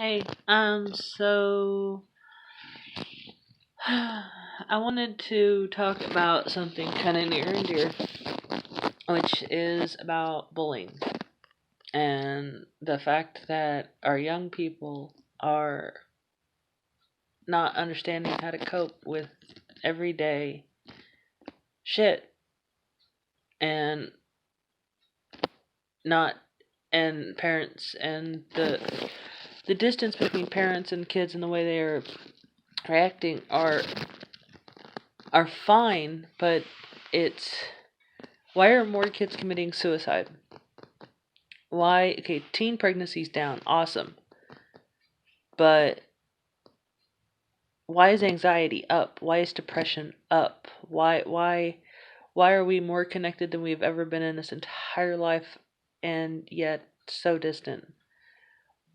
Hey, so I wanted to talk about something kind of near and dear, which is about bullying and the fact that our young people are not understanding how to cope with everyday shit and not and parents and the distance between parents and kids and the way they are reacting are fine, but it's why are more kids committing suicide? Why? Okay, teen pregnancies down, awesome. But why is anxiety up? Why is depression up? Why are we more connected than we've ever been in this entire life and yet so distant?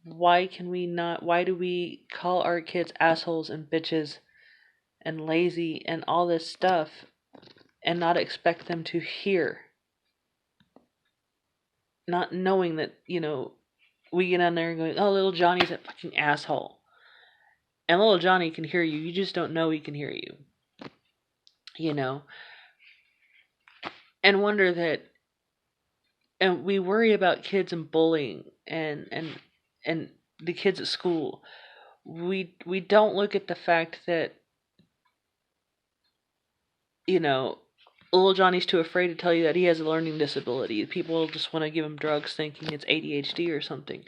Why do we call our kids assholes and bitches and lazy and all this stuff and not expect them to hear? Not knowing that, we get on there and go, oh, little Johnny's a fucking asshole. And little Johnny can hear you. You just don't know he can hear you. You know? And wonder that and we worry about kids and bullying and the kids at school. We don't look at the fact that, you know, little Johnny's too afraid to tell you that he has a learning disability. People just want to give him drugs thinking it's ADHD or something.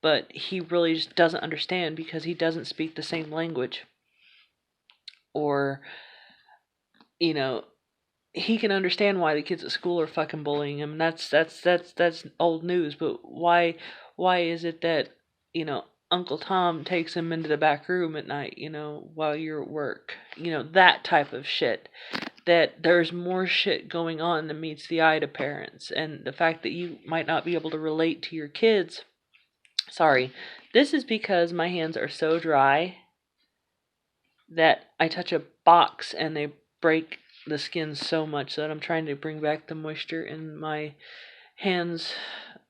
But he really just doesn't understand because he doesn't speak the same language. Or, you know, he can understand why the kids at school are fucking bullying him. That's old news. But why is it that Uncle Tom takes him into the back room at night, while you're at work, that type of shit. That there's more shit going on than meets the eye to parents, and the fact that you might not be able to relate to your kids. Sorry, this is because my hands are so dry that I touch a box and they break the skin so much that I'm trying to bring back the moisture in my hands,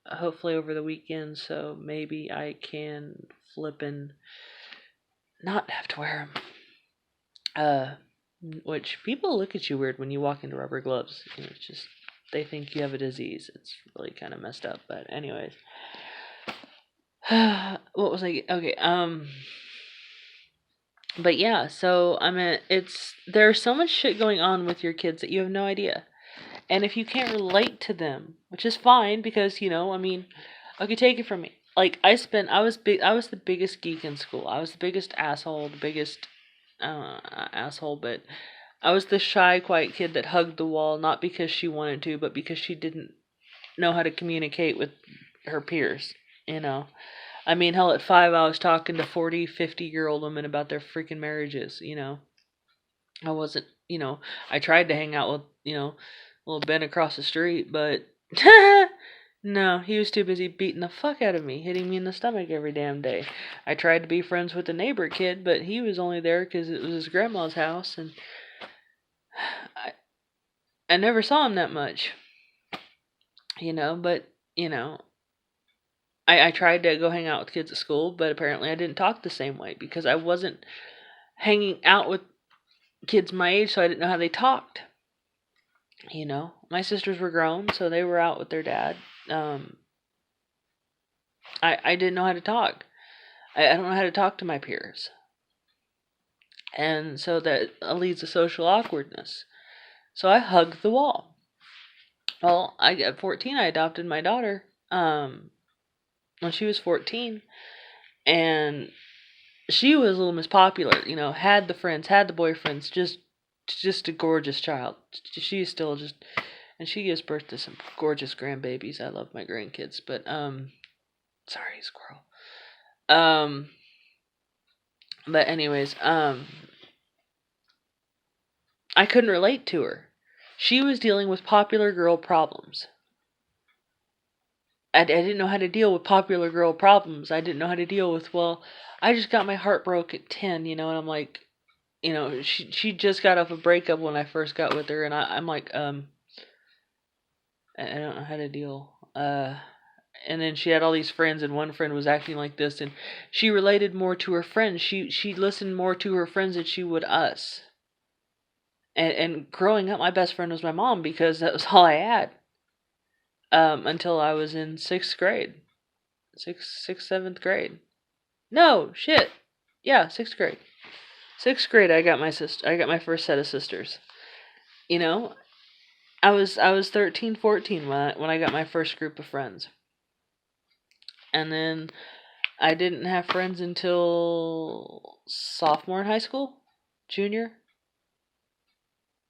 hopefully over the weekend, so maybe I can flip and not have to wear them. Which people look at you weird when you walk into rubber gloves. It's just they think you have a disease. It's really kind of messed up. But anyways, what was I? Okay, but yeah, so I mean, there's so much shit going on with your kids that you have no idea. And if you can't relate to them, which is fine because, I mean, okay, take it from me. Like I was the biggest geek in school. I was the biggest asshole, the biggest asshole, but I was the shy, quiet kid that hugged the wall not because she wanted to, but because she didn't know how to communicate with her peers, you know. I mean, hell, at 5, I was talking to 40, 50-year-old women about their freaking marriages. I wasn't, I tried to hang out with, little Ben across the street, but no, he was too busy beating the fuck out of me, hitting me in the stomach every damn day. I tried to be friends with the neighbor kid, but he was only there because it was his grandma's house, and I, I never saw him that much, but, I tried to go hang out with kids at school, but apparently I didn't talk the same way because I wasn't hanging out with kids my age, so I didn't know how they talked. My sisters were grown, so they were out with their dad. I didn't know how to talk. I don't know how to talk to my peers. And so that leads to social awkwardness. So I hugged the wall. Well, at 14, I adopted my daughter when she was 14. And she was a little Miss Popular, had the friends, had the boyfriends, just a gorgeous child. She is still just, and she gives birth to some gorgeous grandbabies. I love my grandkids, but sorry, squirrel. But anyways, I couldn't relate to her. She was dealing with popular girl problems. I didn't know how to deal with popular girl problems. I didn't know how to deal with, well, I just got my heart broke at 10, and I'm like, she just got off a breakup when I first got with her, and I'm like, I don't know how to deal. and then she had all these friends, and one friend was acting like this, and she related more to her friends. She listened more to her friends than she would us. And growing up, my best friend was my mom because that was all I had. Until I was in sixth grade, seventh grade. No shit. Yeah, sixth grade. Sixth grade, I got my sister. I got my first set of sisters. You know, I was 13, 14 when I got my first group of friends. And then I didn't have friends until sophomore in high school, junior.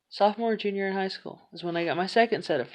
Sophomore, junior in high school is when I got my second set of friends.